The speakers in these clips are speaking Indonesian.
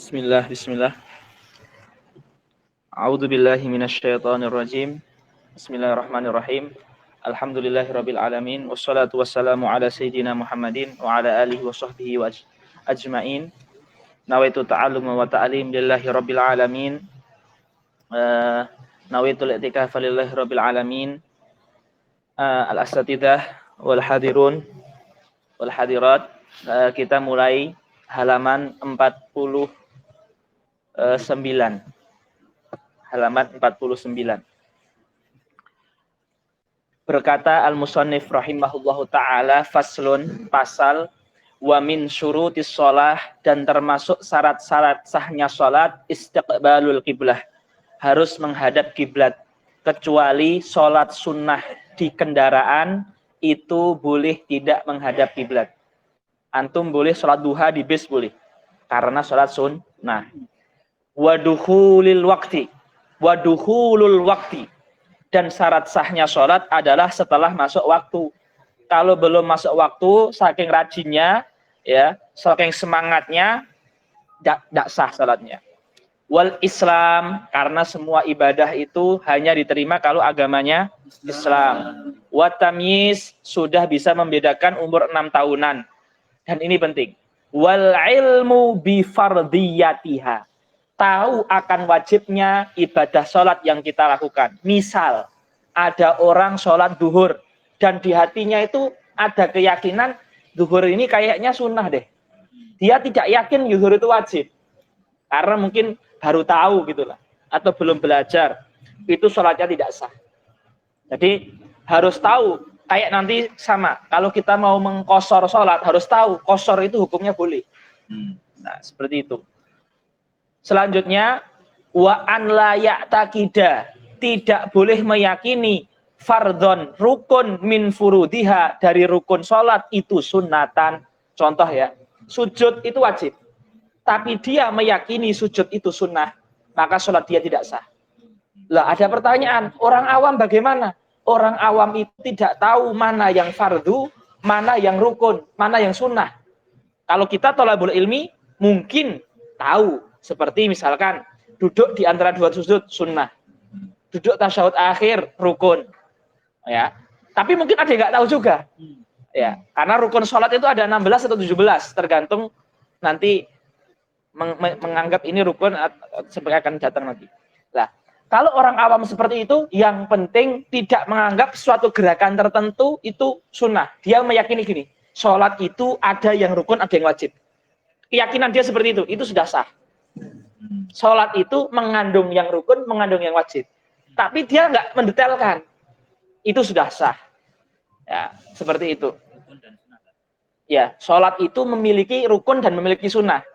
Bismillah. A'udzu billahi minasyaitonir rajim. Bismillahirrahmanirrahim. Alhamdulillahirabbil alamin wassalatu wassalamu ala sayidina Muhammadin wa ala alihi wa sahbihi wa ajmain. Nawaitu ta'allum wa ta'lim lillahi rabbil alamin. Nawaitu al-i'tikaf lillahi rabbil alamin. Al-asatidzah wal hadirun wal hadirat. Kita mulai halaman 49. Halaman 49. Berkata al-musannif rahimahullahu ta'ala, faslun, pasal, wa min syurutis shalah, dan termasuk syarat-syarat sahnya salat, istiqbalul qiblah, harus menghadap kiblat, kecuali salat sunnah di kendaraan itu boleh tidak menghadap kiblat. Antum boleh salat duha di bis boleh, karena salat sunnah. Waduhulul wakti, dan syarat sahnya sholat adalah setelah masuk waktu. Kalau belum masuk waktu, saking rajinnya, ya, saking semangatnya, tidak sah sholatnya. Wal Islam, karena semua ibadah itu hanya diterima kalau agamanya Islam. Watamyiz, sudah bisa membedakan umur 6 tahunan. Dan ini penting. Wal ilmu bifardiyatiha, tahu akan wajibnya ibadah sholat yang kita lakukan. Misal, ada orang sholat duhur, dan di hatinya itu ada keyakinan, duhur ini kayaknya sunnah deh. Dia tidak yakin duhur itu wajib. Karena mungkin baru tahu gitulah, atau belum belajar. Itu sholatnya tidak sah. Jadi, harus tahu. Kayak nanti sama, kalau kita mau mengkosor sholat, harus tahu, kosor itu hukumnya boleh. Nah, seperti itu. Selanjutnya, wa an la ya'taqida, tidak boleh meyakini fardhon, rukun min furudiha, dari rukun salat itu sunnatan. Contoh ya, sujud itu wajib. Tapi dia meyakini sujud itu sunnah, maka salat dia tidak sah. Lah ada pertanyaan, orang awam bagaimana? Orang awam itu tidak tahu mana yang fardu, mana yang rukun, mana yang sunnah. Kalau kita thalabul ilmi mungkin tahu. Seperti misalkan duduk di antara dua sujud sunnah, duduk tasyahud akhir rukun, ya. Tapi mungkin ada yang nggak tahu juga, ya. Karena rukun sholat itu ada 16 atau 17, tergantung nanti menganggap ini rukun sebagai akan datang nanti. Nah, kalau orang awam seperti itu, yang penting tidak menganggap suatu gerakan tertentu itu sunnah. Dia meyakini gini, sholat itu ada yang rukun, ada yang wajib. Keyakinan dia seperti itu sudah sah. Sholat itu mengandung yang rukun, mengandung yang wajib. Tapi dia nggak mendetailkan. Itu sudah sah. Ya, seperti itu. Ya, sholat itu memiliki rukun dan memiliki sunnah.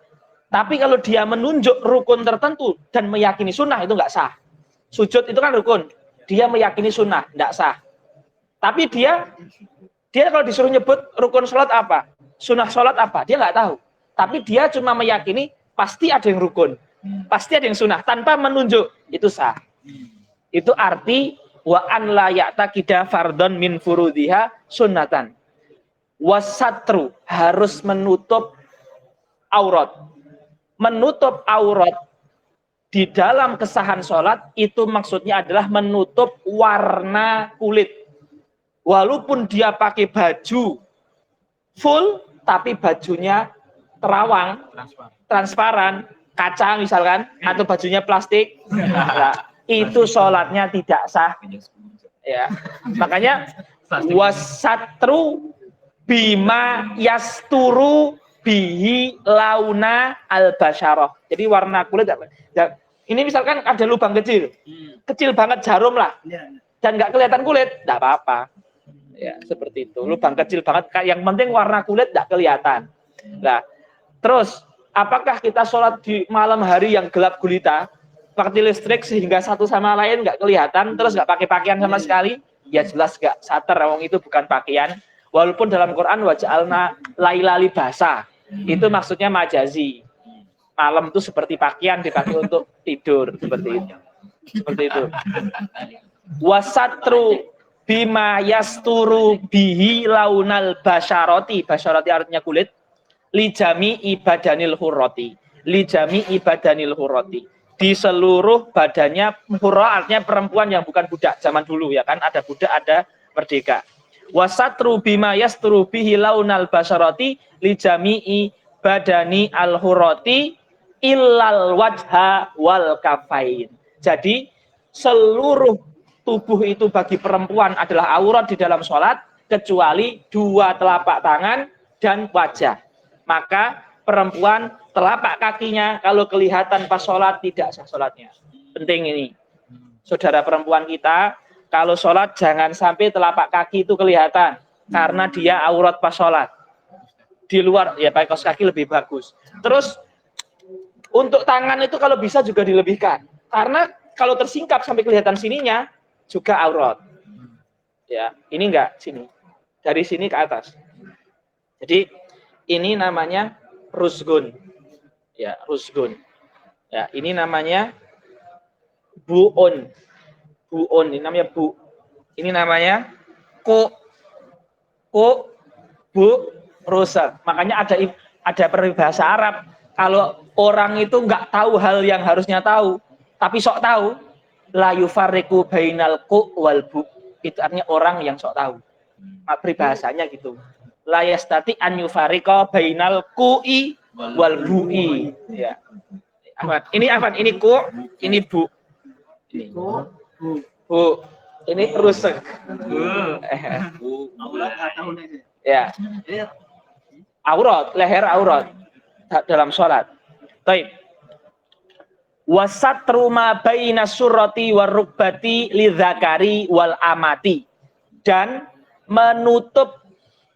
Tapi kalau dia menunjuk rukun tertentu dan meyakini sunnah, itu nggak sah. Sujud itu kan rukun. Dia meyakini sunnah, nggak sah. Tapi dia kalau disuruh nyebut rukun sholat apa, sunnah sholat apa, dia nggak tahu. Tapi dia cuma meyakini pasti ada yang rukun, pasti ada yang sunnah, tanpa menunjuk, itu sah. Itu arti wa an la ya'taqida fardhon min furudiha sunnatan. Wasatru, harus menutup aurat. Menutup aurat di dalam kesahan sholat itu maksudnya adalah menutup warna kulit. Walaupun dia pakai baju full, tapi bajunya terawang, transparan, kaca misalkan, atau bajunya plastik, nah, itu sholatnya tidak sah. Ya, makanya wasatru bima yasturu bihi launa al-basyarah. Jadi warna kulit, ya, ini misalkan ada lubang kecil, kecil banget jarum lah, dan nggak kelihatan kulit, nggak apa-apa. Ya, seperti itu. Lubang kecil banget, yang penting warna kulit nggak kelihatan. Nah, terus, apakah kita sholat di malam hari yang gelap gulita, pakai listrik sehingga satu sama lain nggak kelihatan, terus nggak pakai pakaian sama sekali? Ya jelas nggak, sater, wong itu bukan pakaian. Walaupun dalam Quran waja'alna laila libasa, itu maksudnya majazi. Malam itu seperti pakaian dipakai untuk tidur, seperti itu. Seperti itu. Wasatru bima yasturu bihi launal basyarati, basyarati artinya kulit, lijami ibadanil hurroti, li jami'i badanil hurrati. Di seluruh badannya hurra, artinya perempuan yang bukan budak zaman dulu ya kan, ada budak ada merdeka. Wasatru bima yastru bihi launal basharati li jami'i badani al hurrati illal wajha wal kafain. Jadi seluruh tubuh itu bagi perempuan adalah aurat di dalam sholat kecuali dua telapak tangan dan wajah. Maka perempuan telapak kakinya kalau kelihatan pas sholat tidak sah sholatnya. Penting ini. Saudara perempuan kita kalau sholat jangan sampai telapak kaki itu kelihatan karena dia aurat pas sholat. Di luar ya pakai kaos kaki lebih bagus. Terus untuk tangan itu kalau bisa juga dilebihkan karena kalau tersingkap sampai kelihatan sininya juga aurat. Ya, ini enggak sini. Dari sini ke atas. Jadi ini namanya rusgun. Ya, rusgun. Ya, ini namanya buun. Buun ini namanya bu. Ini namanya ku bu rusak. Makanya ada peribahasa Arab. Kalau orang itu enggak tahu hal yang harusnya tahu, tapi sok tahu, la yufarriqu bainal ku wal bu. Itu artinya orang yang sok tahu. Peribahasanya gitu. La yastati an yufarriqa bainal ku'i wal bu'i. Ya. Ini apa? Ini ku, ini bu. Ini bu. Ini rusak. Ya. Aurat, leher aurat dalam sholat. Baik. Wasatru ma baina surrati warukbati lidzakari wal amati, dan menutup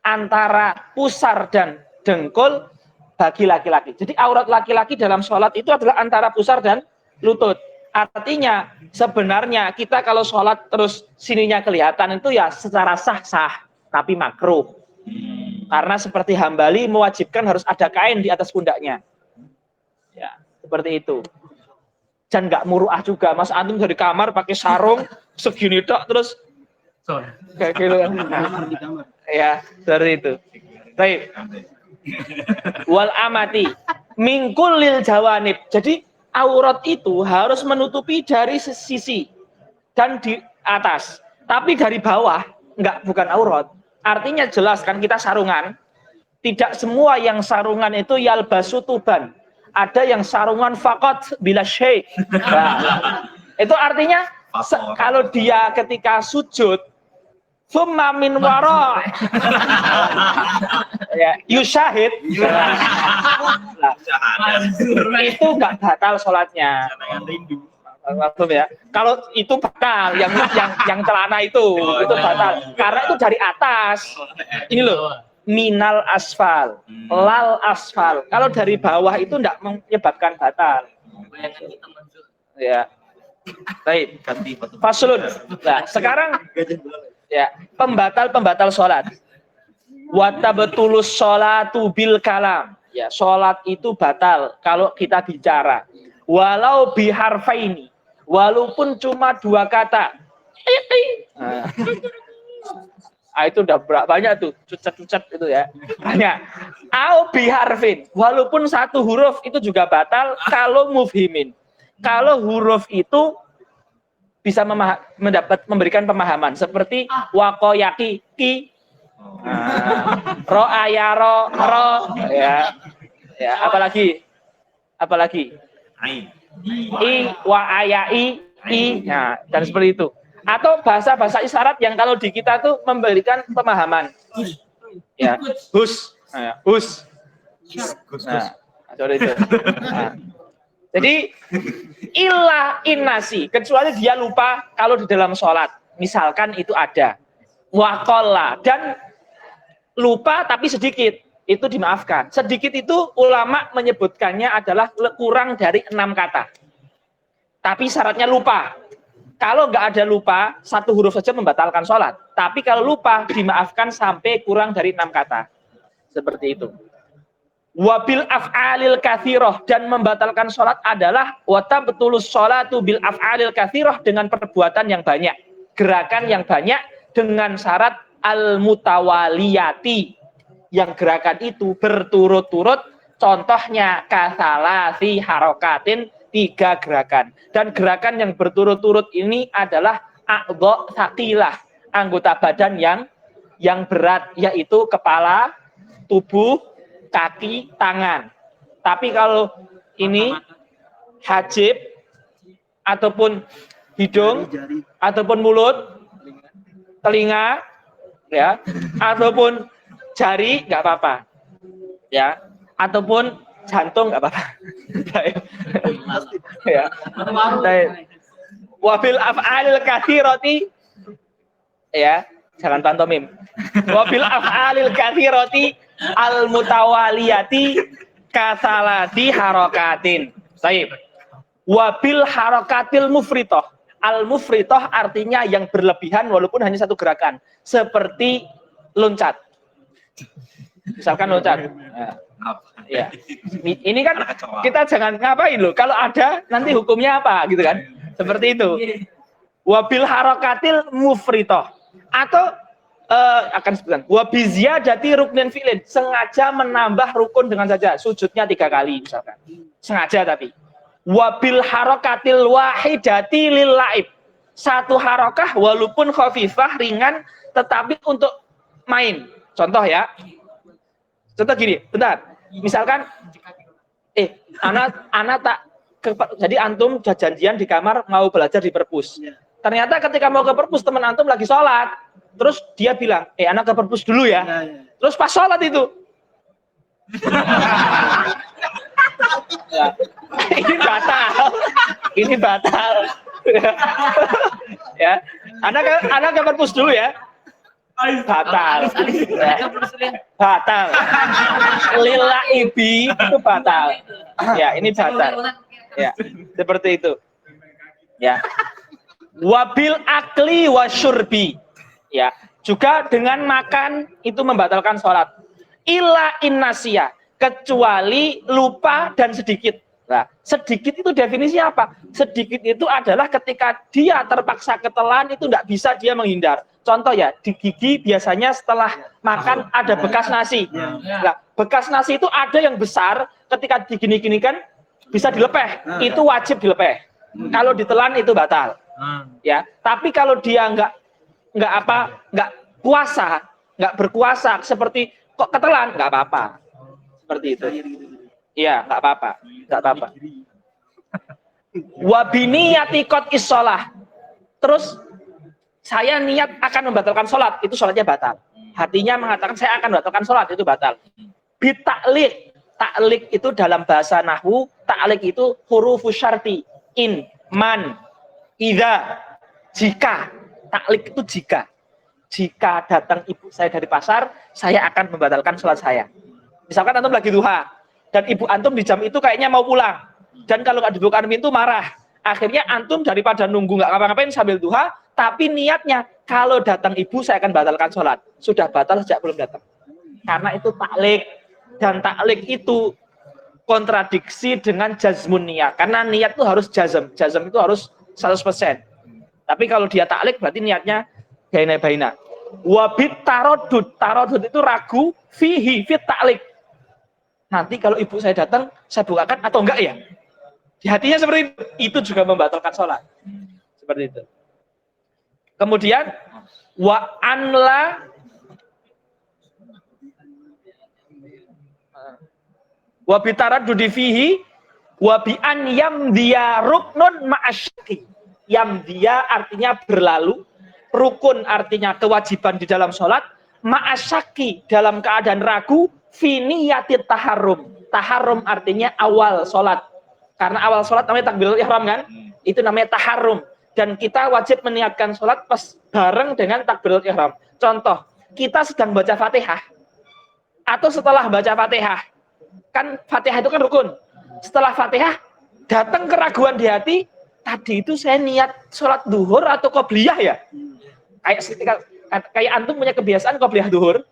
antara pusar dan dengkul bagi laki-laki. Jadi aurat laki-laki dalam sholat itu adalah antara pusar dan lutut. Artinya sebenarnya kita kalau sholat terus sininya kelihatan itu ya secara sah-sah, tapi makruh. Karena seperti Hambali mewajibkan harus ada kain di atas pundaknya. Ya, seperti itu. Dan nggak muruah juga, Mas Antum dari kamar pakai sarung segini tok terus kayak gitu. Ya, seperti itu. Baik. Wal amati mingkul lil jawanib. Jadi aurat itu harus menutupi dari sisi dan di atas. Tapi dari bawah bukan aurat. Artinya jelas kan kita sarungan. Tidak semua yang sarungan itu yalbasu tuban. Ada yang sarungan fakot bila syai'. Nah, itu artinya kalau dia ketika sujud summa min wara ya yusyahid itu enggak batal sholatnya. Ya. Kalau itu batal yang celana itu batal karena itu dari atas. Ini loh, minal asfal, lal asfal. Kalau dari bawah itu enggak menyebabkan batal. Ya. Baik. Faslun. Nah, sekarang ya, pembatal sholat. Wa tabtulus sholatu bil kalam. Ya, sholat itu batal kalau kita bicara. Walau biharfaini, walaupun cuma dua kata. Nah, itu udah banyak tuh, cucat-cucat itu ya. Banyak. Au biharfin, walaupun satu huruf itu juga batal kalau mufhimin. Kalau huruf itu bisa memberikan pemahaman seperti waqoyaki ki, ro'aya ro ya. Ya, apalagi i wa ayai i, nah, dan seperti itu. Atau bahasa-bahasa isyarat yang kalau di kita tuh memberikan pemahaman. Ya, hus. Nah, hus. Nah, seperti itu. Nah. Jadi ilah innasi, kecuali dia lupa kalau di dalam sholat. Misalkan itu ada waqalla dan lupa tapi sedikit. Itu dimaafkan. Sedikit itu ulama menyebutkannya adalah kurang dari 6 kata. Tapi syaratnya lupa. Kalau nggak ada lupa, satu huruf saja membatalkan sholat. Tapi kalau lupa, dimaafkan sampai kurang dari 6 kata. Seperti itu. Wabil af'alil kathiroh, dan membatalkan sholat adalah watabtulus sholatu bil af'alil kathiroh, dengan perbuatan yang banyak. Gerakan yang banyak dengan syarat al-mutawaliyati. Yang gerakan itu berturut-turut Contohnya kasalasi harokatin, 3 gerakan. Dan gerakan yang berturut-turut ini adalah a'dha saqilah, anggota badan yang berat, yaitu kepala, tubuh, kaki, tangan. Tapi kalau ini hajib ataupun hidung ataupun mulut, telinga, ya, ataupun jari nggak apa-apa, ya, ataupun jantung nggak apa-apa. Ya. Wabil af'alil katsirati, ya, jangan pantomim. Wabil af'alil katsirati al mutawaliyati kasalati harokatin. Baik. Wabil harokatil mufritoh. Al mufritoh artinya yang berlebihan walaupun hanya 1 gerakan. Seperti loncat. Misalkan loncat. Nah, ya. Ini kan kita jangan ngapain loh. Kalau ada nanti hukumnya apa gitu kan. Seperti itu. Wabil harokatil mufritoh. Atau akan sebutkan wabiziyadati ruknin fi'lin, sengaja menambah rukun dengan saja sujudnya 3 kali misalkan, sengaja. Tapi wabil harokatil wahidati lil laib, 1 harokah walaupun khafifah ringan tetapi untuk main. Contoh ya, contoh gini, bentar, misalkan jadi antum janjian di kamar mau belajar di perpus. Ternyata ketika mau ke perpus teman antum lagi sholat, terus dia bilang, anak ke perpus dulu ya. Terus pas sholat itu, ya, ini batal, ya. Anak ke perpus dulu ya. Batal, ya. Batal. Lila ibi itu batal. Ya, ini batal. Ya, seperti itu. Ya. Wabil akli wasyurbi, ya, juga dengan makan itu membatalkan sholat. Illa innasiyah, kecuali lupa dan sedikit. Nah, sedikit itu definisi apa? Sedikit itu adalah ketika dia terpaksa ketelan itu tidak bisa dia menghindar. Contoh ya, di gigi biasanya setelah makan ada bekas nasi. Nah, bekas nasi itu ada yang besar, ketika digini-gini kan bisa dilepeh, itu wajib dilepeh. Kalau ditelan itu batal. Ya, tapi kalau dia nggak puasa, nggak berkuasa seperti kok ketelan, nggak apa-apa, seperti itu. Iya, nggak apa-apa. Wabiniyati qot isolah. Terus saya niat akan membatalkan sholat, itu sholatnya batal. Hatinya mengatakan saya akan membatalkan sholat, itu batal. Bitaklik, taklik itu dalam bahasa nahwu, taklik itu hurufus syarti, in, man, idza, jika. Taklik itu jika datang ibu saya dari pasar, saya akan membatalkan sholat saya. Misalkan antum lagi duha dan ibu antum di jam itu kayaknya mau pulang, dan kalau nggak dibukakan pintu marah, akhirnya antum daripada nunggu nggak ngapa-ngapain sambil duha, tapi niatnya kalau datang ibu saya akan batalkan sholat, sudah batal sejak belum datang, karena itu taklik. Dan taklik itu kontradiksi dengan jazmun niat, karena niat itu harus jazm itu harus 100%. Tapi kalau dia taklik berarti niatnya baina. Wabit tarodud itu ragu fihi fit taklik. Nanti kalau ibu saya datang, saya bukakan atau enggak ya? Di hatinya seperti itu juga membatalkan sholat. Seperti itu. Kemudian wa anla wa bitaradudi fihi wa bi an yamdiya ruknun ma'asyaki. Yamdiya artinya berlalu, rukun artinya kewajiban di dalam sholat, ma'asyaki dalam keadaan ragu, fi niyatit taharrum. Taharrum artinya awal sholat. Karena awal sholat namanya takbiratul ihram kan? Itu namanya taharrum. Dan kita wajib meniatkan sholat pas bareng dengan takbiratul ihram. Contoh, kita sedang baca Fatihah atau setelah baca Fatihah. Kan Fatihah itu kan rukun. Setelah Fatihah datang keraguan di hati, tadi itu saya niat sholat duhur atau qobliyah ya? Kayak antum punya kebiasaan qobliyah duhur,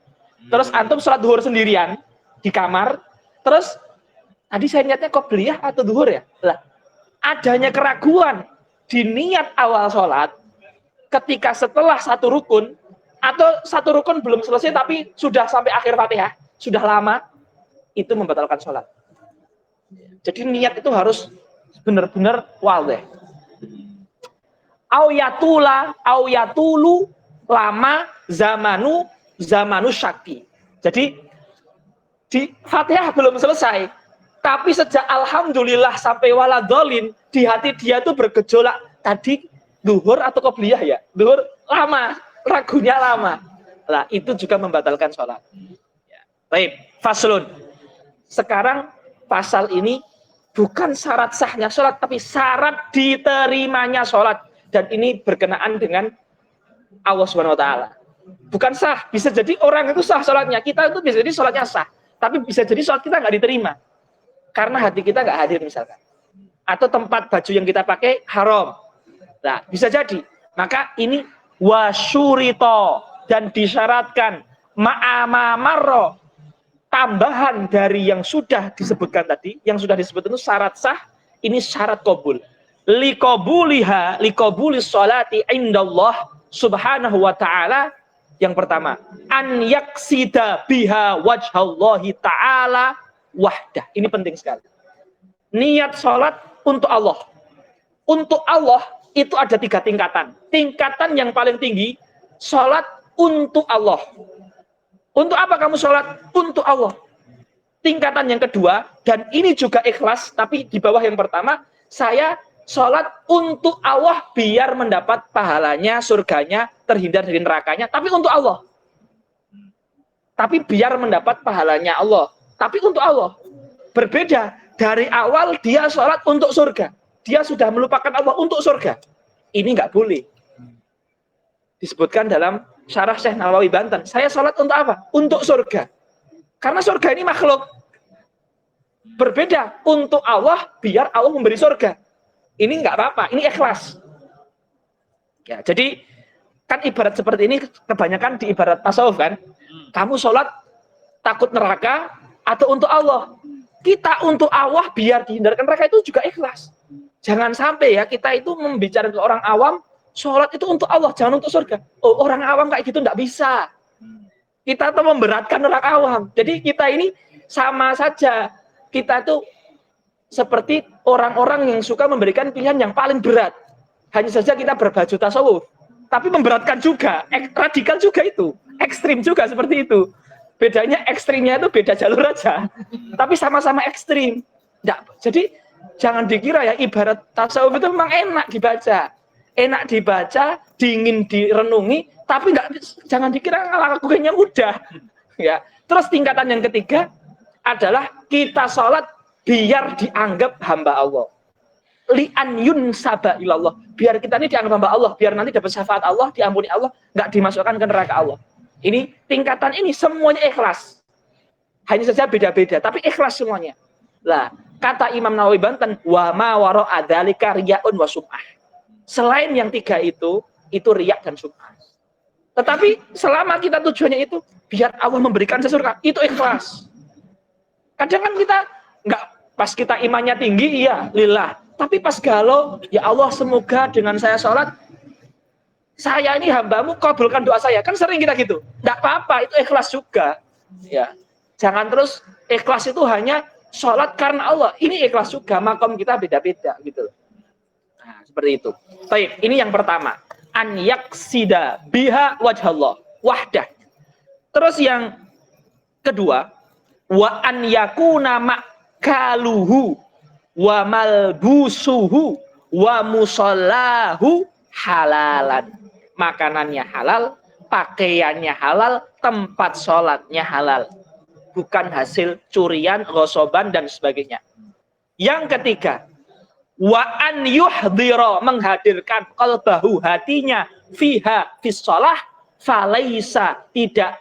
terus antum sholat duhur sendirian di kamar, terus tadi saya niatnya qobliyah atau duhur ya? Lah, adanya keraguan di niat awal sholat, ketika setelah satu rukun, atau satu rukun belum selesai tapi sudah sampai akhir Fatihah, sudah lama, itu membatalkan sholat. Jadi niat itu harus benar-benar wadih. Au yatulu lama zamanu syaki. Jadi di Fatihah belum selesai, tapi sejak alhamdulillah sampai waladolin, di hati dia tuh bergejolak. Tadi duhur atau qobliyah ya? Duhur lama, ragunya lama. Lah itu juga membatalkan sholat. Ya. Baik, faslun. Sekarang pasal ini bukan syarat sahnya sholat, tapi syarat diterimanya sholat. Dan ini berkenaan dengan Allah Subhanahu Wa Taala. Bukan sah, bisa jadi orang itu sah sholatnya, kita itu bisa jadi sholatnya sah, tapi bisa jadi sholat kita nggak diterima karena hati kita nggak hadir misalkan, atau tempat baju yang kita pakai haram. Nah, bisa jadi. Maka ini wasyurito, dan disyaratkan ma'amamarro, tambahan dari yang sudah disebutkan tadi, yang sudah disebut itu syarat sah, ini syarat qabul. Liqabulis sholati indallah subhanahu wa ta'ala. Yang pertama, an yaksida biha wajhallahi ta'ala wahdah. Ini penting sekali. Niat sholat untuk Allah. Untuk Allah itu ada 3 tingkatan. Tingkatan yang paling tinggi, sholat untuk Allah. Untuk apa kamu sholat? Untuk Allah. Tingkatan yang kedua, dan ini juga ikhlas, tapi di bawah yang pertama, saya sholat untuk Allah biar mendapat pahalanya, surganya, terhindar dari nerakanya, tapi untuk Allah. Tapi biar mendapat pahalanya Allah, tapi untuk Allah. Berbeda, dari awal dia sholat untuk surga. Dia sudah melupakan Allah untuk surga. Ini nggak boleh. Disebutkan dalam syarah Syekh Nawawi Banten, saya sholat untuk apa? Untuk surga. Karena surga ini makhluk. Berbeda, untuk Allah biar Allah memberi surga. Ini nggak apa-apa, ini ikhlas. Ya, jadi kan ibarat seperti ini kebanyakan di ibarat tasawuf kan. Kamu sholat takut neraka atau untuk Allah. Kita untuk Allah biar dihindarkan neraka itu juga ikhlas. Jangan sampai ya kita itu membicarakan ke orang awam, sholat itu untuk Allah, jangan untuk surga. Oh, orang awam kayak gitu nggak bisa. Kita tuh memberatkan orang awam. Jadi kita ini sama saja. Kita tuh seperti orang-orang yang suka memberikan pilihan yang paling berat. Hanya saja kita berbaju tasawuf, tapi memberatkan juga, radikal juga itu, ekstrim juga seperti itu. Bedanya ekstrimnya itu beda jalur aja, tapi sama-sama ekstrim. Nggak, jadi jangan dikira ya ibarat tasawuf itu memang enak dibaca, dingin direnungi, tapi jangan dikira lakukannya mudah. Ya. Terus tingkatan yang ketiga adalah kita sholat biar dianggap hamba Allah. Li'an yunsaba ilallah. Biar kita ini dianggap hamba Allah, biar nanti dapat syafaat Allah, diampuni Allah, nggak dimasukkan ke neraka Allah. Ini tingkatan ini semuanya ikhlas. Hanya saja beda-beda, tapi ikhlas semuanya. Lah, kata Imam Nawawi Banten, wa ma wara'a dzalika riya'un wa sum'ah. Selain yang 3 itu riya dan sum'ah. Tetapi selama kita tujuannya itu biar Allah memberikan surga, itu ikhlas. Kadang kan kita nggak, pas kita imannya tinggi, iya, lillah. Tapi pas galau, ya Allah semoga dengan saya sholat, saya ini hambamu, kabulkan doa saya. Kan sering kita gitu. Nggak apa-apa, itu ikhlas juga. Ya, jangan terus ikhlas itu hanya sholat karena Allah. Ini ikhlas juga, makom kita beda-beda gitu. Nah, seperti itu. Baik, ini yang pertama. An yaksida biha wajhallah, wahdah. Terus yang kedua, wa an yakuna makaluhu wa malbusuhu wa musallahu halalan. Makanannya halal, pakaiannya halal, tempat sholatnya halal. Bukan hasil curian, ghosoban, dan sebagainya. Yang ketiga, wa an yuhdhira, menghadirkan qalbahu, hatinya, fiha fis shalah, falaisa, tidak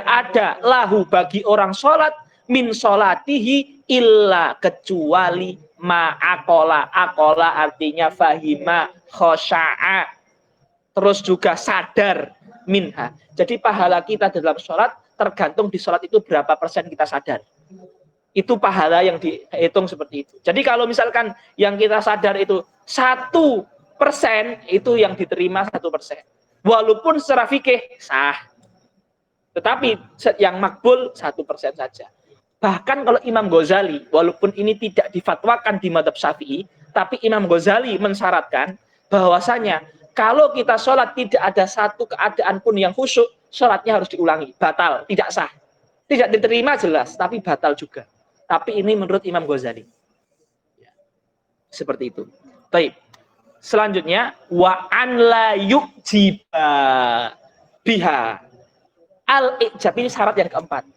ada lahu bagi orang sholat min sholatihi illa, kecuali ma'akola. Akola artinya fahima, khosya'a, terus juga sadar, minha. Jadi pahala kita dalam sholat tergantung di sholat itu berapa persen kita sadar. Itu pahala yang dihitung seperti itu. Jadi kalau misalkan yang kita sadar itu 1%, itu yang diterima 1%. Walaupun secara fikih sah. Tetapi yang makbul 1% saja. Bahkan kalau Imam Ghazali, walaupun ini tidak difatwakan di mazhab Syafi'i, tapi Imam Ghazali mensyaratkan bahwasanya kalau kita sholat tidak ada satu keadaan pun yang khusyuk, sholatnya harus diulangi, batal, tidak sah. Tidak diterima jelas, tapi batal juga. Tapi ini menurut Imam Ghazali. Seperti itu. Baik. Selanjutnya, wa an la yujiba biha. Al-ijab ini syarat yang keempat.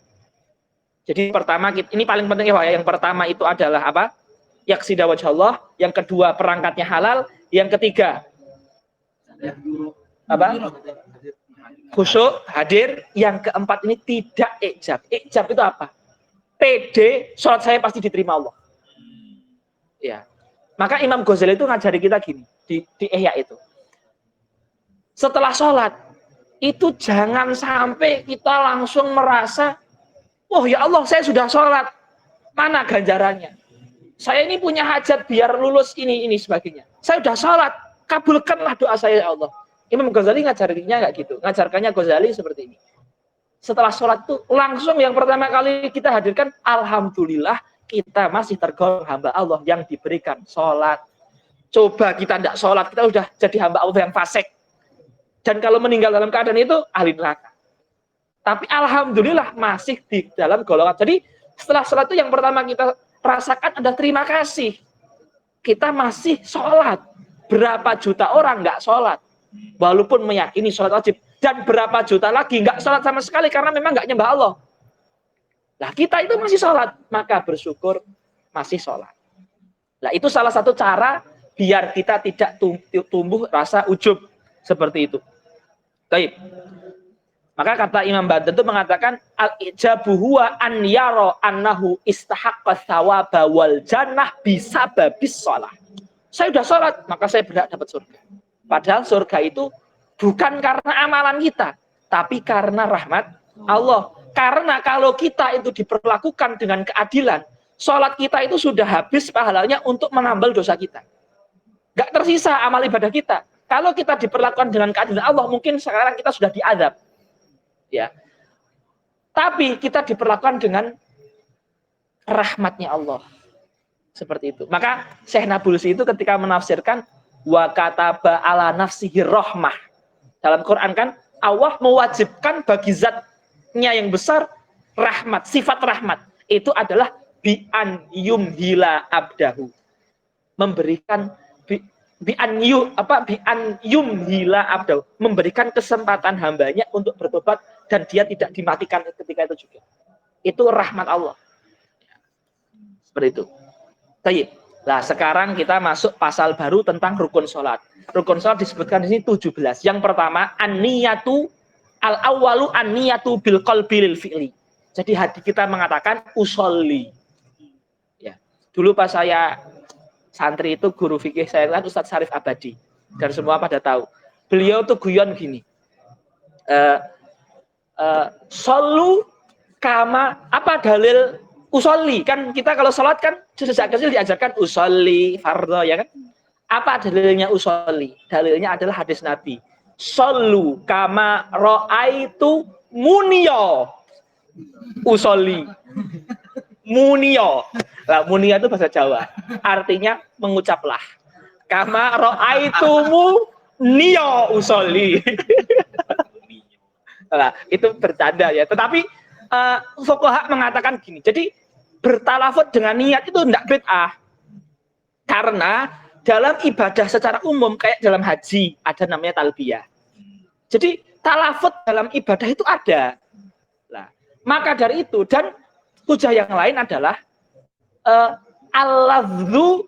Jadi pertama, ini paling penting ya, yang pertama itu adalah apa? Yaksida wajh Allah. Yang kedua, perangkatnya halal. Yang ketiga, apa? Khusyuk, hadir. Yang keempat ini tidak ijab. Ijab itu apa? PD, sholat saya pasti diterima Allah. Ya. Maka Imam Ghazali itu ngajari kita gini, di Ihya itu. Setelah sholat, itu jangan sampai kita langsung merasa, oh ya Allah, saya sudah sholat. Mana ganjarannya? Saya ini punya hajat biar lulus ini sebagainya. Saya sudah sholat, kabulkanlah doa saya ya Allah. Imam Ghazali ngajarinya nggak gitu. Ngajarkannya Ghazali seperti ini. Setelah sholat itu langsung yang pertama kali kita hadirkan, alhamdulillah kita masih tergolong hamba Allah yang diberikan sholat. Coba kita tidak sholat, kita sudah jadi hamba Allah yang fasik. Dan kalau meninggal dalam keadaan itu, ahli neraka. Tapi alhamdulillah masih di dalam golongan. Jadi setelah sholat itu yang pertama kita rasakan ada terima kasih. Kita masih sholat. Berapa juta orang nggak sholat. Walaupun meyakini sholat wajib. Dan berapa juta lagi nggak sholat sama sekali karena memang nggak nyembah Allah. Nah kita itu masih sholat, maka bersyukur masih sholat. Nah itu salah satu cara biar kita tidak tumbuh rasa ujub seperti itu. Baik. Maka kata Imam Badr itu mengatakan al-ijabu huwa an yara annahu istahaqqa thawaba wal jannah bisababis shalah. Saya sudah sholat, maka saya berhak dapat surga. Padahal surga itu bukan karena amalan kita, tapi karena rahmat Allah. Karena kalau kita itu diperlakukan dengan keadilan, sholat kita itu sudah habis pahalanya untuk menambal dosa kita. Gak tersisa amal ibadah kita. Kalau kita diperlakukan dengan keadilan Allah, mungkin sekarang kita sudah diazab. Ya. Tapi kita diperlakukan dengan rahmatnya Allah. Seperti itu. Maka Syekh Nabulsi itu ketika menafsirkan wa kataba ala nafsihi rahmah. Dalam Quran kan Allah mewajibkan bagi zatnya yang besar rahmat, sifat rahmat. Itu adalah bi'an yumhila abdahu. Memberikan bi'an yumhila abdahu. Memberikan kesempatan hambanya untuk bertobat dan dia tidak dimatikan ketika itu juga. Itu rahmat Allah. Seperti itu. Baik. Nah, sekarang kita masuk pasal baru tentang rukun sholat. Rukun sholat disebutkan di sini 17. Yang pertama, an-niyatu al-awwalu an-niyatu bil qalbi lil fi'li. Jadi hati kita mengatakan usolli. Ya. Dulu pas saya santri itu guru fikih saya kan Ustadz Syarif Abadi. Dan semua pada tahu. Beliau tuh guyon gini. Solu kama apa dalil usolli? Kan kita kalau sholat kan sejak kecil diajarkan usolli fardhu ya kan? Apa dalilnya usolli? Dalilnya adalah hadis Nabi. Solu kama ro'aitu munio usolli. Munio. Nah, munio itu bahasa Jawa. Artinya mengucaplah. Kama ro'aitumu nio usolli. Nah, itu bercanda ya. Tetapi fuqaha mengatakan gini. Jadi bertalafut dengan niat itu tidak bid'ah. Karena dalam ibadah secara umum kayak dalam haji ada namanya talbiyah. Jadi talafut dalam ibadah itu ada. Nah, maka dari itu dan hujah yang lain adalah al-lafzu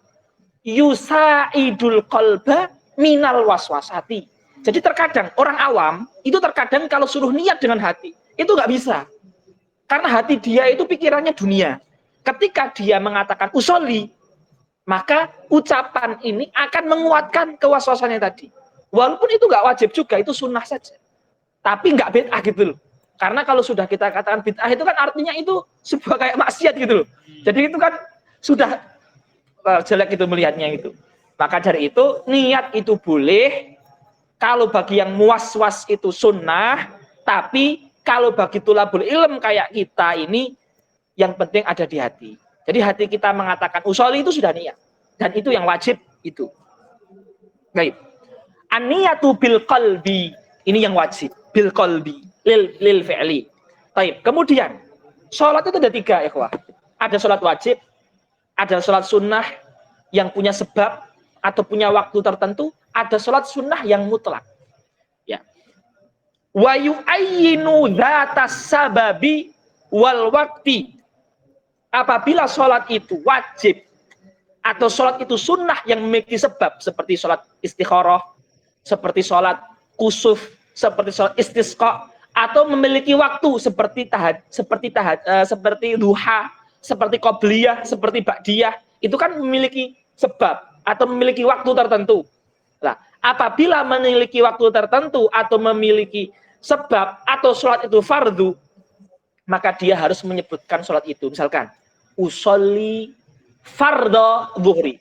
yusaidul qalba minal waswasati. Jadi terkadang orang awam itu terkadang kalau suruh niat dengan hati itu nggak bisa. Karena hati dia itu pikirannya dunia. Ketika dia mengatakan usolli, maka ucapan ini akan menguatkan kewaswasannya tadi. Walaupun itu nggak wajib juga, itu sunnah saja. Tapi nggak bid'ah gitu loh. Karena kalau sudah kita katakan bid'ah itu kan artinya itu sebuah kayak maksiat gitu loh. Jadi itu kan sudah jelek itu melihatnya itu. Maka dari itu niat itu boleh. Kalau bagi yang muas-was itu sunnah. Tapi kalau bagi tulabul ilm kayak kita ini Yang penting ada di hati. Jadi hati kita mengatakan usolli itu sudah niat. Dan itu yang wajib itu. Baik. An-niyatu bil qalbi. Ini yang wajib. Bil qalbi. Lil fi'li. Baik. Kemudian, sholat itu ada 3, ikhwah. Ada sholat wajib, ada sholat sunnah yang punya sebab atau punya waktu tertentu, ada sholat sunnah yang mutlak. Ya. Wa yu'ayyinu dzatas sababi wal waqti. Apabila sholat itu wajib atau sholat itu sunnah yang memiliki sebab, seperti sholat istikharah, seperti sholat kusuf, seperti sholat istisqa, atau memiliki waktu seperti seperti duha, seperti qobliyah, seperti ba'diyah, itu kan memiliki sebab atau memiliki waktu tertentu. Nah, apabila memiliki waktu tertentu atau memiliki sebab atau sholat itu fardu, maka dia harus menyebutkan sholat itu. Misalkan usolli fardhu zuhri,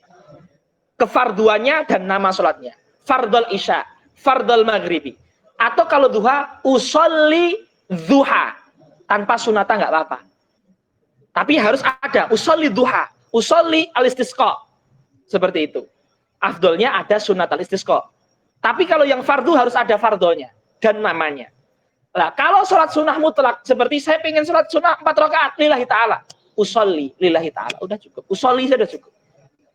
kefarduannya dan nama sholatnya, fardhul isya, fardhul maghribi. Atau kalau duha, usolli duha, tanpa sunata nggak apa-apa, tapi harus ada usolli duha, usolli al-istisqa, seperti itu. Afdolnya ada sunat al-istisqa, tapi kalau yang fardu harus ada fardolnya dan namanya. Nah, kalau sholat sunnah mutlak, seperti saya pengen sholat sunnah 4 rakaat lillahi ta'ala, usolli lillahi ta'ala, udah cukup. Usolli sudah cukup.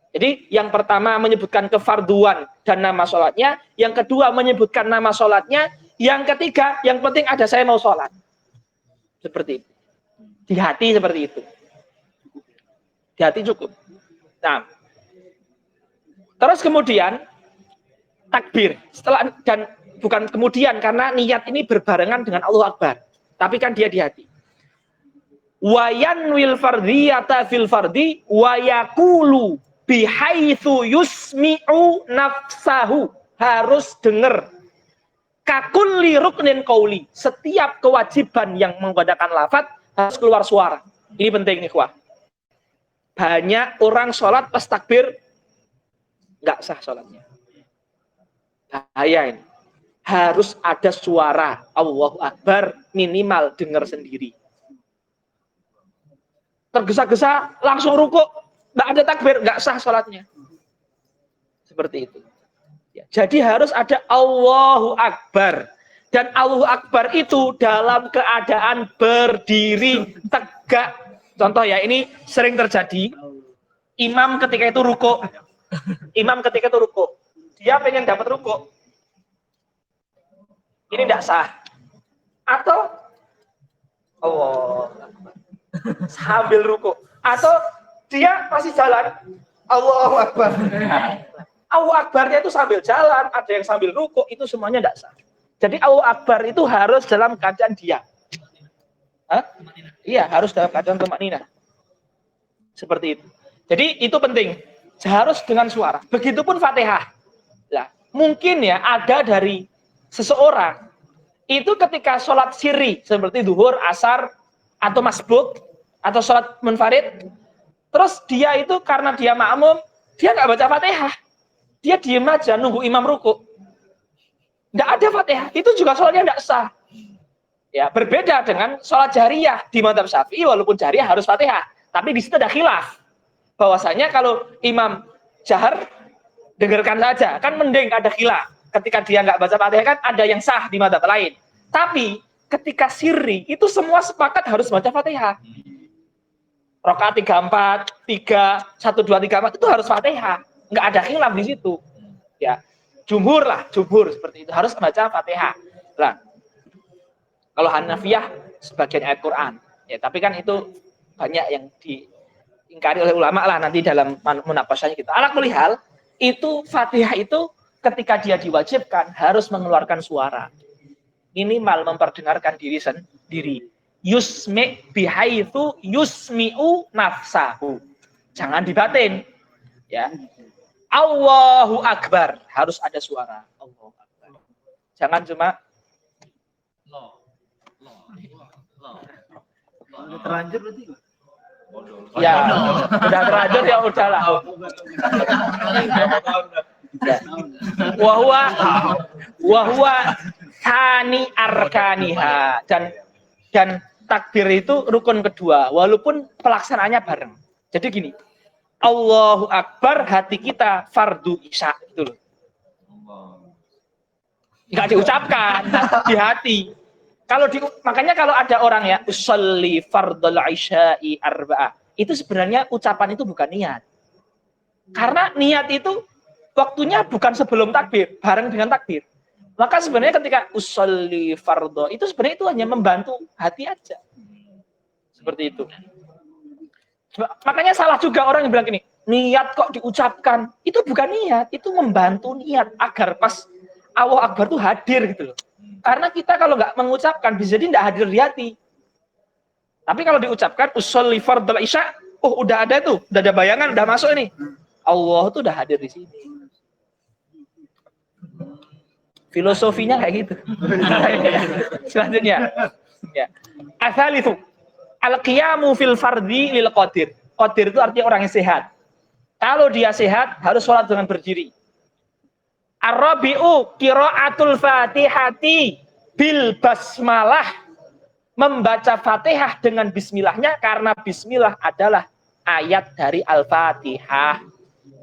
Jadi yang pertama menyebutkan kefarduan dan nama sholatnya, yang kedua menyebutkan nama sholatnya, yang ketiga yang penting ada saya mau sholat. Seperti itu. Di hati seperti itu. Di hati cukup. Nah, terus kemudian takbir. Setelah, dan bukan kemudian, karena niat ini berbarengan dengan Allahu Akbar. Tapi kan dia di hati. Wayan wil fardiyata fil fardi wayakulu bihaitsu yusmi'u nafsahu. Harus dengar. Kakulli ruknin qauli. Setiap kewajiban yang menggunakan lafaz harus keluar suara. Ini penting nih, ikhwah. Banyak orang sholat pas takbir nggak sah sholatnya. Bahaya ini. Harus ada suara Allahu Akbar, minimal dengar sendiri. Tergesa-gesa langsung rukuk, nggak ada takbir, nggak sah sholatnya. Seperti itu. Ya, jadi harus ada Allahu Akbar. Dan Allahu Akbar itu dalam keadaan berdiri tegak. Contoh ya, ini sering terjadi. Imam ketika itu rukuk. Imam ketika itu rukuk. Dia pengen dapat rukuk. Ini tidak sah. Atau Allah sambil rukuk. Atau dia masih jalan. Allahu Akbar. Allahu Akbarnya itu sambil jalan, ada yang sambil rukuk, itu semuanya tidak sah. Jadi Allahu Akbar itu harus dalam keadaan diam. Iya, harus dalam keadaan tumakninah. Seperti itu. Jadi itu penting. Harus dengan suara. Begitupun Fatihah. Nah, mungkin ya ada dari seseorang itu ketika sholat sirri seperti duhur, asar, atau masbuk, atau sholat munfarid, terus dia itu karena dia makmum, dia nggak baca Fatihah, dia diem aja nunggu imam rukuk, nggak ada Fatihah, itu juga sholatnya nggak sah. Ya, berbeda dengan sholat jariyah di mazhab Syafi'i, walaupun jariyah harus Fatihah, tapi di situ ada khilaf bahwasanya kalau imam jahar dengarkan saja, kan mending ada khilaf. Ketika dia nggak baca Fatihah kan ada yang sah di mazhab lain. Tapi ketika sirri itu semua sepakat harus baca Fatihah. Rakaat 3, 4, 3, 1, 2, 3, 4 itu harus Fatihah. Nggak ada khilaf di situ. Ya, jumhur seperti itu harus baca Fatihah. Nah, kalau Hanafiyah sebagian ayat Quran. Ya, tapi kan itu banyak yang diingkari oleh ulama lah nanti dalam munaqasyahnya kita. Ala kulli hal, itu Fatihah itu ketika dia diwajibkan harus mengeluarkan suara. Minimal memperdengarkan diri sendiri. Yusmi bihaitsu yusmi'u nafsahu. Jangan dibatin. Ya. Allahu Akbar, harus ada suara. Allahu Akbar. Jangan cuma udah terlanjur berarti. Ya, udah terlanjur ya udahlah. Wahwa tani arkaniha, dan takbir itu rukun kedua, walaupun pelaksanaannya bareng. Jadi gini, Allahu Akbar, hati kita fardu isya itu loh. Nggak diucapkan di hati. Makanya kalau ada orang ya usolli fardul isya'i arba'ah, itu sebenarnya ucapan itu bukan niat. Karena niat itu waktunya bukan sebelum takbir, bareng dengan takbir. Maka sebenarnya ketika usolli fardhu itu sebenarnya itu hanya membantu hati aja. Seperti itu. Makanya salah juga orang yang bilang gini, niat kok diucapkan. Itu bukan niat, itu membantu niat agar pas Allahu Akbar itu hadir gitu loh. Karena kita kalau nggak mengucapkan bisa jadi nggak hadir di hati. Tapi kalau diucapkan usolli fardhu isya, oh udah ada tuh, udah ada bayangan, udah masuk ini. Allah tuh udah hadir di sini. Filosofinya kayak gitu. Selanjutnya, ya. Asalifu al-qiyamu fil fardhi lil qadir. Qadir itu artinya orang yang sehat. Kalau dia sehat harus sholat dengan berdiri. Ar-rabi'u qiraatul Fatihati bil basmalah. Membaca Fatihah dengan bismillahnya karena bismillah adalah ayat dari Al-Fatihah.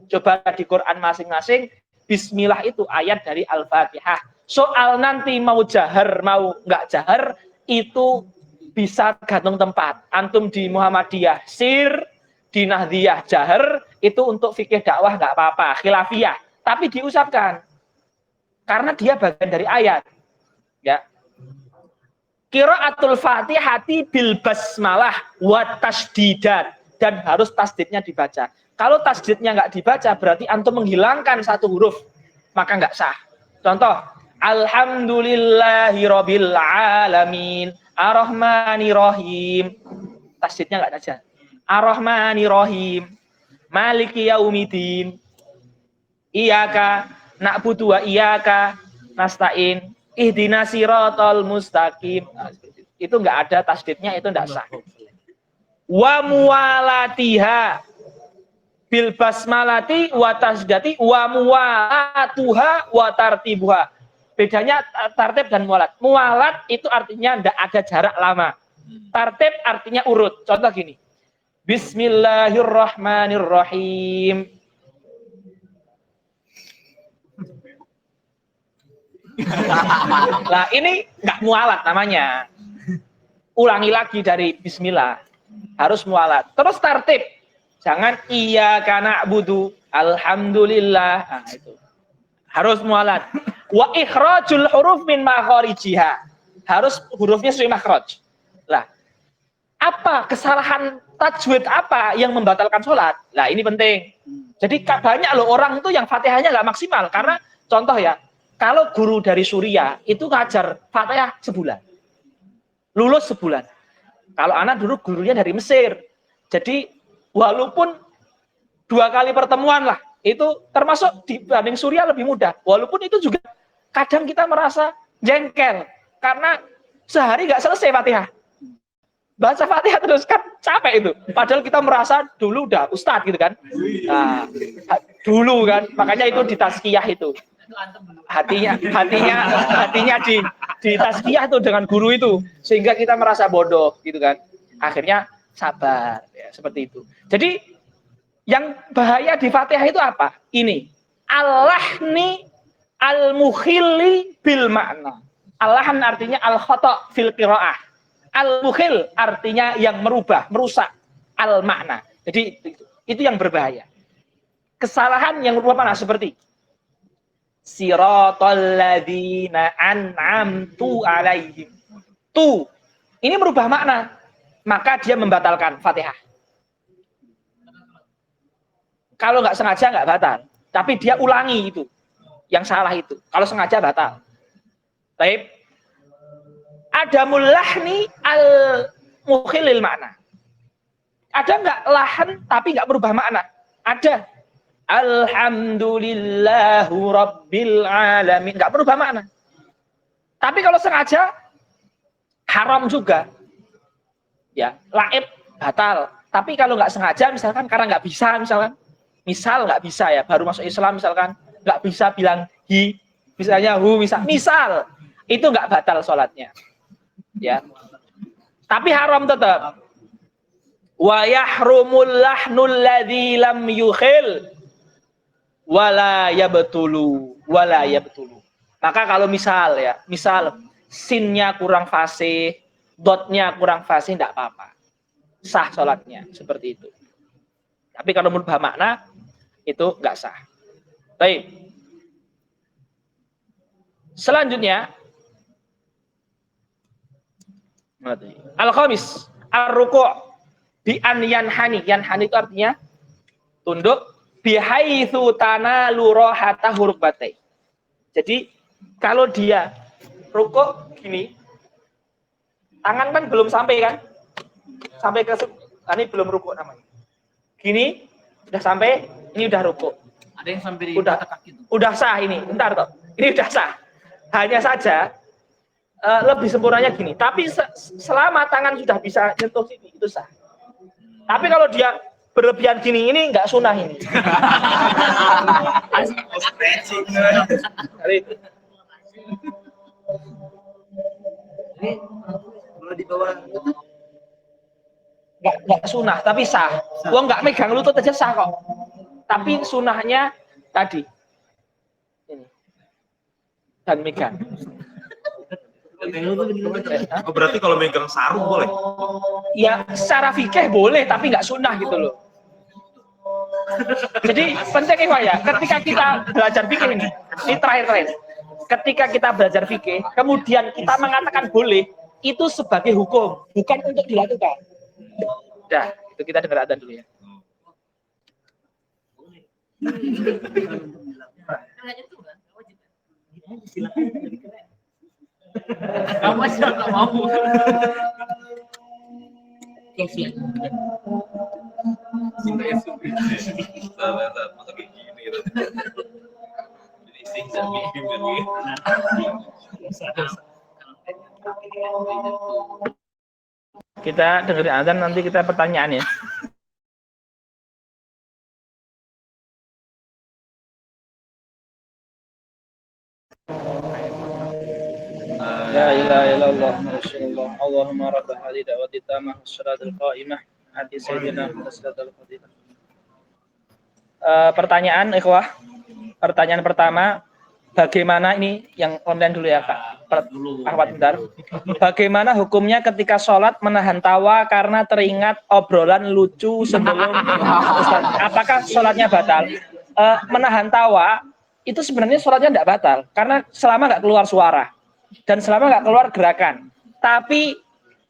Coba di Quran masing-masing bismillah itu ayat dari Al-Fatihah. Soal nanti mau jahar, mau nggak jahar, itu bisa gantung tempat. Antum di Muhammadiyah sir, di Nahdiyah jahar, itu untuk fikih dakwah nggak apa-apa, khilafiyah. Tapi diucapkan. Karena dia bagian dari ayat. Ya. Qiraatul Fatihati bil basmalah wa tasdidat. Dan harus tasdidnya dibaca. Kalau tasdidnya nggak dibaca, berarti antum menghilangkan satu huruf, maka nggak sah. Contoh, Alhamdulillahirabbil alamin, Ar-Rahmanir-Rahim. Tasdidnya nggak ada. Ar-Rahmanir-Rahim, Maliki Yaumiddin, Iyyaka na'budu wa iyyaka nasta'in, Ihdinas siratal mustaqim. Itu nggak ada tasdidnya, itu nggak sah. Wa muwalatiha bil basmalati wa tasdati wa muwalatuha wa tartibuha. Bedanya tartib dan muwalat. Muwalat itu artinya tidak ada jarak lama. Tartib artinya urut. Contoh gini. Bismillahirrahmanirrahim. Nah, ini nggak muwalat namanya. Ulangi lagi dari bismillah. Harus muwalat. Terus tartib. Jangan iyyaka na'budu, alhamdulillah. Nah, itu. Harus muwalat. Wa ikhrajul huruf min makharijiha. Harus hurufnya sesuai makhraj. Lah, apa kesalahan tajwid apa yang membatalkan sholat? Nah, ini penting. Jadi banyak loh orang itu yang Fatihahnya nggak maksimal. Karena contoh ya, kalau guru dari Suriah itu ngajar Fatihah sebulan. Lulus sebulan. Kalau anak dulu gurunya dari Mesir. Jadi walaupun 2 kali pertemuan lah, itu termasuk dibanding Suriah lebih mudah. Walaupun itu juga kadang kita merasa jengkel. Karena sehari nggak selesai Fatihah. Baca Fatihah terus kan capek itu. Padahal kita merasa dulu udah ustadz gitu kan. Nah, dulu kan. Makanya itu di tazkiyah itu. Hatinya di tazkiyah itu dengan guru itu, sehingga kita merasa bodoh gitu kan. Akhirnya sabar ya, seperti itu. Jadi yang bahaya di Fatihah itu apa? Ini al-lahni al-mukhilli bil makna. Al-lahn artinya al-khata' fil qiraah. Al-mukhil artinya yang merubah, merusak al-makna. Jadi itu yang berbahaya. Kesalahan yang merubah makna seperti siratal ladzina an'amtu alaihim. Tu ini merubah makna, maka dia membatalkan Fatihah. Kalau nggak sengaja nggak batal, tapi dia ulangi itu, yang salah itu. Kalau sengaja batal. Baik. Ada mulahni al-mukhilil makna. Ada nggak lahan tapi nggak merubah makna? Ada. Alhamdulillahu rabbil alamin. Nggak berubah makna. Tapi kalau sengaja, haram juga. Ya, laib, batal. Tapi kalau nggak sengaja, misalkan karena nggak bisa, misal nggak bisa ya, baru masuk Islam misalkan, nggak bisa bilang hi, misalnya hu, misal itu nggak batal sholatnya. Ya. Tapi haram tetap. Wa yahrumul lahnul ladzi lam yukhil wala yabtulu. Maka kalau misal sinnya kurang fasih, dotnya kurang fasih, tidak apa-apa, sah sholatnya seperti itu. Tapi kalau merubah makna itu nggak sah. Baik. Selanjutnya al-khamis ar-ruku' bi an yanhani. Yanhani itu artinya tunduk bihaitsu tanalu rahatahu rukbatai. Jadi kalau dia rukuk gini, tangan kan belum sampai kan? Sampai ke ini belum rukuk namanya. Gini udah sampai, ini udah rukuk. Ada yang sampai di udah kaki itu. Udah sah ini. Bentar toh. Ini udah sah. Hanya saja lebih sempurnanya gini. Tapi selama tangan sudah bisa nyentuh sini itu sah. Tapi kalau dia berlebihan gini, ini nggak sunnah ini. Kalau di bawah nggak sunnah, tapi sah. Gua nggak megang lutut aja sah kok. Tapi sunnahnya tadi ini dan megang. Oh, berarti kalau megang sarung boleh? Ya secara fikih boleh, tapi nggak sunnah gitu loh. Jadi penting ya, ketika kita belajar fikih ini terakhir. Ketika kita belajar fikih, kemudian kita mengatakan boleh, itu sebagai hukum, bukan untuk dilakukan. Udah, itu kita dengar adzan dulu ya. kamu aja nggak mau. Kita dengerin adzan, nanti kita pertanyaan ya. La ilaha illallah Rasulullah Allahumma rabb hadhihi da'wati tammah wassalatul qa'imah ati sayyidina Muhammadul fadilah. Pertanyaan ikhwah. Pertanyaan pertama, bagaimana ini yang online dulu ya Kak? Ahwat bentar. Bagaimana hukumnya ketika sholat menahan tawa karena teringat obrolan lucu sebelum Ustaz? Apakah sholatnya batal? Menahan tawa itu sebenarnya sholatnya tidak batal karena selama nggak keluar suara dan selama nggak keluar gerakan, tapi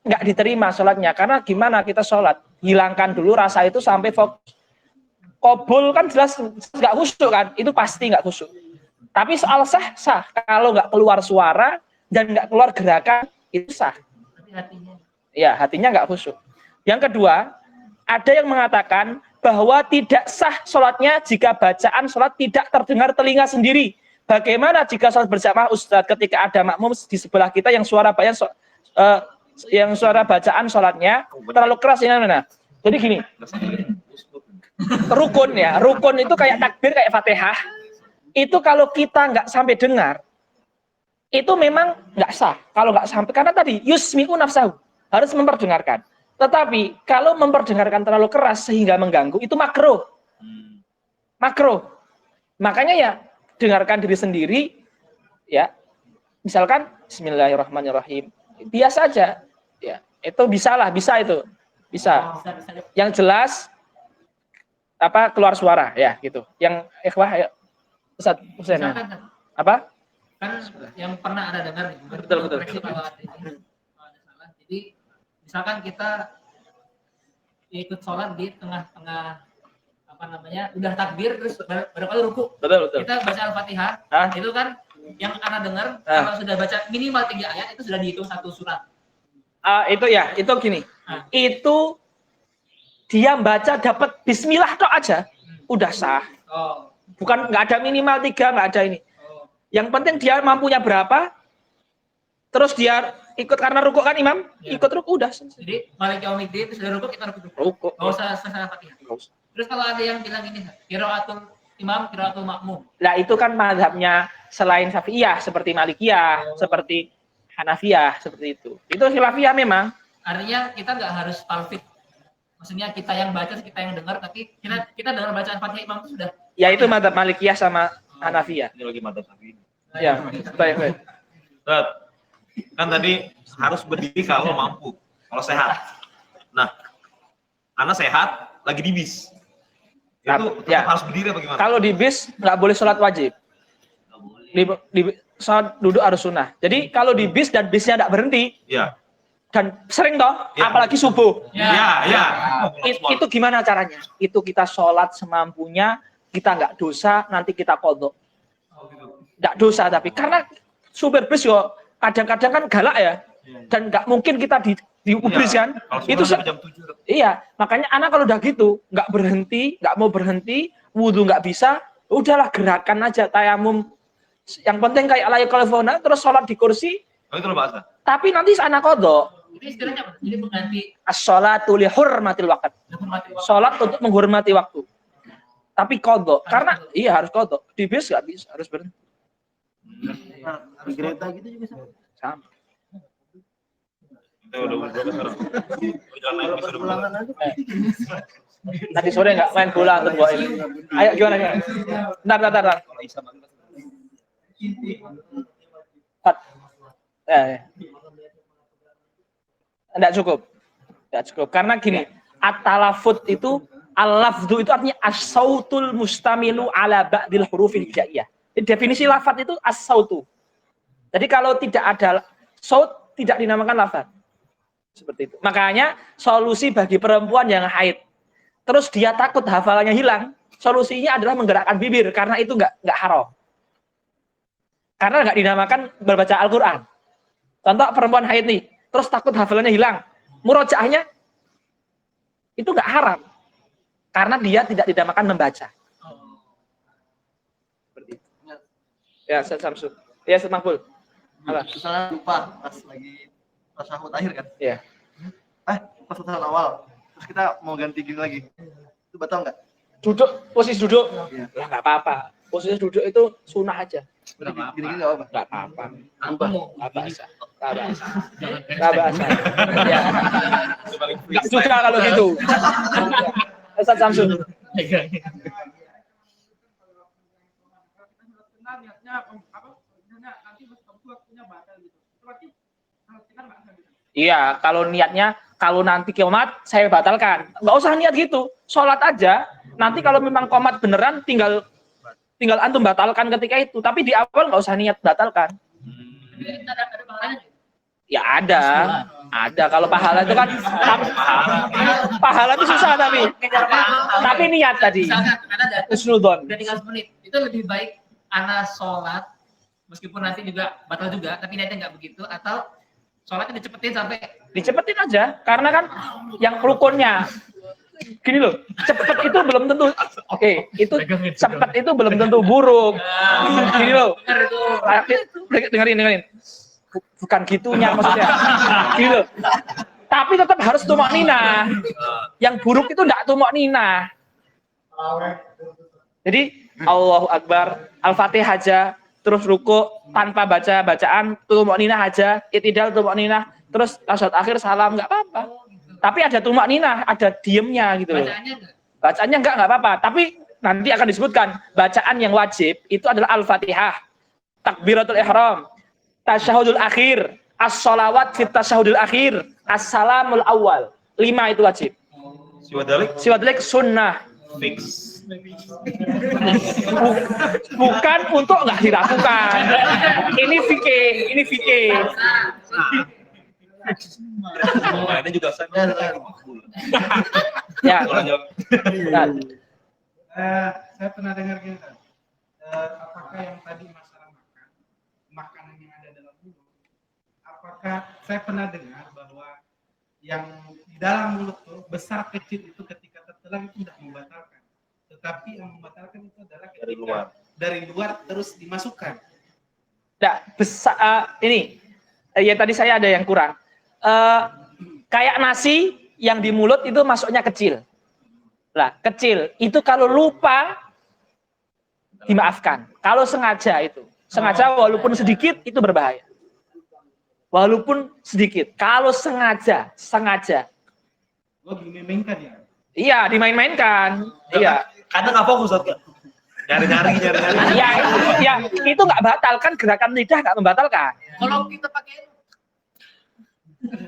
nggak diterima sholatnya karena gimana kita sholat hilangkan dulu rasa itu sampai fokus. Kobul kan jelas nggak khusyuk kan, itu pasti nggak khusyuk. Tapi soal sah kalau nggak keluar suara dan nggak keluar gerakan itu sah. Ya hatinya nggak khusyuk. Yang kedua, ada yang mengatakan bahwa tidak sah sholatnya jika bacaan sholat tidak terdengar telinga sendiri. Bagaimana jika sholat berjamaah Ustadz ketika ada makmum di sebelah kita yang suara bacaan sholatnya terlalu keras ini mana? Jadi gini, rukun itu kayak takbir kayak Fatihah. Itu kalau kita nggak sampai dengar, itu memang nggak sah. Kalau nggak sampai, karena tadi yusmi'u nafsahu, harus memperdengarkan. Tetapi kalau memperdengarkan terlalu keras sehingga mengganggu, itu makruh. Makanya ya dengarkan diri sendiri, ya. Misalkan Bismillahirrahmanirrahim, biasa aja, ya. Itu bisa itu, bisa. Yang jelas keluar suara, ya gitu. Yang ikhwah, ya. Ustaz Husain. Apa? Kan yang pernah ada dengar nih. Betul. Kalau ada salah. Jadi misalkan kita ikut sholat di tengah-tengah udah takbir terus baru kali ruku. Betul. Kita baca Al-Fatihah, itu kan yang anak dengar kalau sudah baca minimal 3 ayat itu sudah dihitung 1 surat. Itu gini. Itu dia baca dapat bismillah tok aja udah sah. Bukan nggak ada minimal 3, nggak ada ini. Yang penting dia mampunya berapa, terus dia ikut karena rukuk kan imam, ikut rukuk udah. Jadi Malik Yaumiddin itu sudah rukuk, kita rukuk. Nggak usah selesai Fatihah. Terus kalau ada yang bilang ini, qiraatul imam, qiraatul makmum. Nah itu kan mazhabnya selain Syafi'iyah seperti Malikiyah, seperti Hanafiyah, seperti itu. Itu khilafiyah memang. Artinya kita nggak harus talfid. Maksudnya kita yang baca, kita yang dengar, tapi kita dengar bacaan Fatihah imam itu sudah. Ya itu madzhab Malikiyah sama Hanafiyah. Ini lagi madzhab Syafi'i. Ya, baik. Kan tadi harus berdiri kalau mampu, kalau sehat. Nah, anak sehat lagi di bis. Itu tetap harus berdiri apa gimana? Kalau di bis nggak boleh sholat wajib. Di sholat duduk harus sunnah. Jadi kalau di bis dan bisnya nggak berhenti, Ya. dan sering toh, apalagi subuh. Itu gimana caranya? Itu kita sholat semampunya, kita nggak dosa, nanti kita qadha. Nggak dosa tapi karena supir bis yo kadang-kadang kan galak ya, dan nggak mungkin kita diubris kan. Itu jam 7. Iya, makanya anak kalau udah gitu nggak berhenti, nggak mau berhenti, wudhu nggak bisa, udahlah gerakan aja tayamum. Yang penting kayak layak kalifona terus sholat di kursi. Itu bahasa. Tapi nanti anak qadha. Ini istilahnya apa? Jadi mengganti As-sholatu li hurmatil waqt. Sholat untuk menghormati waktu. Tapi qadha, karena iya harus qadha. Di bis nggak bisa, harus berhenti. Di kereta gitu juga sama. Kita udah berapa sekarang? Jalan naik bisa Pulangan aja. Tadi sore nggak main bola untuk bawa ini. Ayo gimana? Bentar. Pat. Enggak cukup. Karena gini, at-talafut itu, al-lafdu itu artinya as-sautul mustamilu ala ba'dil hurufil hijaiyah. Definisi lafaz itu as-sautu. Jadi kalau tidak ada saut, tidak dinamakan lafaz. Seperti itu. Makanya solusi bagi perempuan yang haid, terus dia takut hafalannya hilang, solusinya adalah menggerakkan bibir, karena itu enggak haram. Karena enggak dinamakan berbaca Al-Quran. Contoh perempuan haid nih, terus takut hafalannya hilang. Murojaahnya itu nggak haram karena dia tidak dinamakan membaca. Seperti itu. Ya, Samsul. Ya, Makbul. Apa? Misalnya lupa pas lagi tasyahud akhir kan? Iya. Pas tasyahud awal, terus kita mau ganti gini lagi. Itu batal nggak? Duduk, posisi duduk. Iya. Lah nggak apa-apa. Posisi duduk itu sunnah aja. Gini-gini nggak apa-apa. Nggak apa-apa. Nggak bahasa. Ya. Nggak suka kalau gitu. Ustaz Samsul. Iya, kalau niatnya, kalau nanti qomat saya batalkan. Nggak usah niat gitu, sholat aja. Nanti kalau memang qomat beneran, tinggal antum batalkan ketika itu. Tapi di awal nggak usah niat batalkan. Ada pahalanya. Ya ada. Kalau pahala itu kan, pahala itu susah tapi niat tadi. Misalkan ada Usnudon. udah tinggal 10 menit, itu lebih baik ana sholat meskipun nanti juga batal juga, tapi niatnya nggak begitu, atau sholatnya dicepetin sampai Dicepetin aja, karena kan yang rukunnya gini loh, cepet itu belum tentu itu cepet itu belum tentu buruk. Gini loh, dengerin, bukan gitunya maksudnya, gini loh. Tapi tetap harus tumak nina. Yang buruk itu enggak tumak nina. Jadi Allahu Akbar, Al-Fatihah aja, terus ruku tanpa baca bacaan, tumak nina aja, itidal tumak nina, terus tasyahud akhir salam, nggak apa-apa. Tapi ada tumak nina, ada diemnya gitu loh. Bacaannya nggak apa-apa. Tapi nanti akan disebutkan bacaan yang wajib itu adalah Al-Fatihah, takbiratul ihram, tasyahudul akhir, as-sholawat fit tasyahudul akhir, as-salamul awal. 5 itu wajib. Siwadalik sunnah. Fix. Bukan untuk nggak dilakukan. Ini fikih. Ini juga saya. Ya. Saya pernah dengar gitu. Apakah yang tadi masalah makanan yang ada dalam mulut? Apakah saya pernah dengar bahwa yang di dalam mulut tuh besar kecil itu ketika tertelan itu tidak membatalkan, tetapi yang membatalkan itu adalah ketika dari luar terus dimasukkan. Nah, besar ini ya tadi saya ada yang kurang. Kayak nasi yang di mulut itu masuknya kecil. Lah, kecil itu kalau lupa dimaafkan. Kalau sengaja walaupun sedikit itu berbahaya. walaupun sedikit. Kalau sengaja. Oh, dimainkan ya. Iya, dimain-mainkan. Iya. Kadang nggak fokus, Ustaz. Nyari-nyari. Ya, itu nggak batal kan, gerakan lidah nggak membatalkan. Kalau kita pakai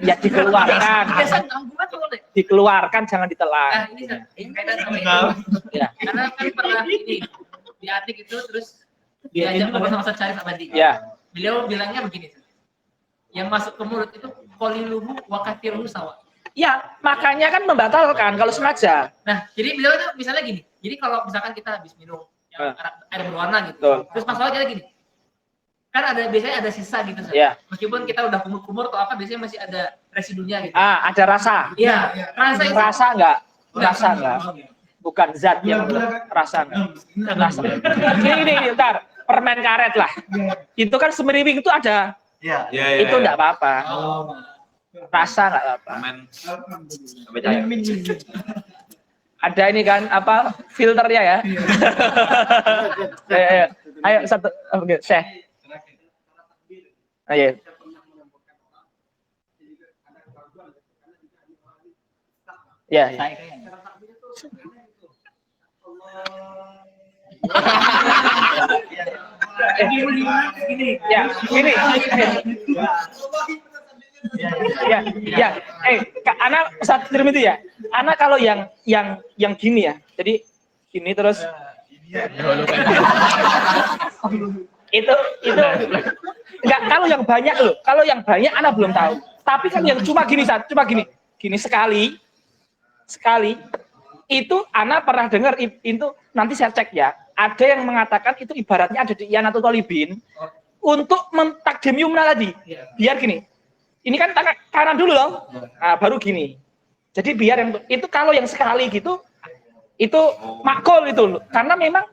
Ya dikeluarkan. biasa tanggungan boleh. Dikeluarkan, jangan ditelan. Nah, ini kaitan sama itu. Ya. Karena kan pernah ini di Atik itu terus diajak ngobrol sama Ustaz Syarif Abadi. Ya. Beliau bilangnya begini, yang masuk ke mulut itu qaliluhu wa kathiruhu sawa. Ya, makanya kan membatalkan kalau sengaja. Nah, jadi beliau itu misalnya gini. Jadi kalau misalkan kita habis minum yang air berwarna gitu. Betul. Terus masalahnya gini. Kan biasanya ada sisa gitu. Iya. Meskipun kita udah kumur-kumur atau apa, biasanya masih ada residunya gitu. Ada rasa. Iya, rasa itu. Rasa enggak? Rasa enggak? Bukan zat yang rasa enggak? Rasa. Ini, ntar. Permen karet lah. Itu kan semeriwing itu ada. Iya. Itu enggak apa-apa. Rasa enggak apa-apa. Permen. Ada ini kan apa filternya ya? Ayo satu, oke, Syekh. Ayo. Ya. Ya, gini. Ya. Anak Ustaz Trim itu ya. Anak kalau yang gini ya. Jadi gini terus. Itu enggak, kalau yang banyak loh. Kalau yang banyak anak belum tahu. Tapi kan yang cuma gini Ustaz, cuma gini. Gini sekali. Itu anak pernah dengar itu, nanti saya cek ya. Ada yang mengatakan itu ibaratnya ada di Ianatul Thalibin untuk mentakdim yumna tadi. Biar gini. Ini kan tangan kanan dulu loh. Nah, baru gini. Jadi biar yang itu kalau yang sekali gitu itu makul itu. Karena memang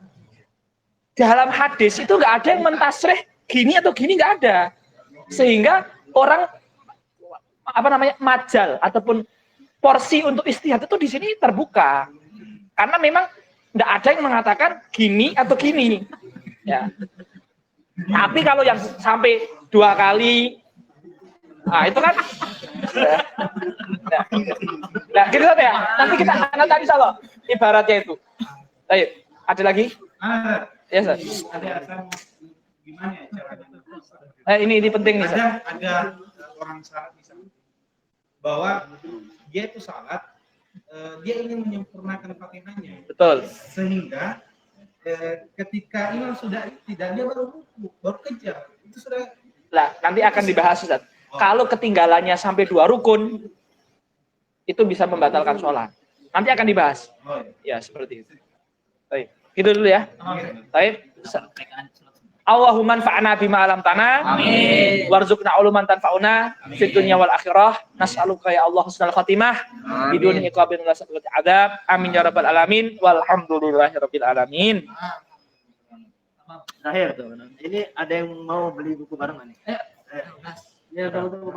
dalam hadis itu nggak ada yang mentasrih gini atau gini, nggak ada. Sehingga orang majal ataupun porsi untuk istihad itu di sini terbuka. Karena memang nggak ada yang mengatakan gini atau gini. Ya. Tapi kalau yang sampai 2 kali, nah itu kan, nah gitu ya. Nanti kita tadi salah ibaratnya itu. Ayo, ada lagi? Ya, Ada asal gimana ya caranya? Ini penting nih. Ada orang salat misalnya bahwa dia itu salat, dia ingin menyempurnakan Fatihahnya. Betul. Sehingga ketika imam sudah tidak, dia baru kejar. Itu sudah. Lah, nanti akan dibahas Ustaz. Kalau ketinggalannya sampai 2 rukun, itu bisa membatalkan sholat. Nanti akan dibahas. Ya, seperti itu. Baik, gitu dulu ya. Baik. Allahumma anfa'na bima 'allamtana. Amin. Warzuqna uluman tanfa'una fid dunya wal akhirah. Nas'aluka ya Allah husnal khatimah. Bidun iqabin wa sakati adab. Amin ya rabbal alamin. Walhamdulillahirabbil alamin. Terakhir tuh. Ini ada yang mau beli buku bareng nih? Ya, tunggu.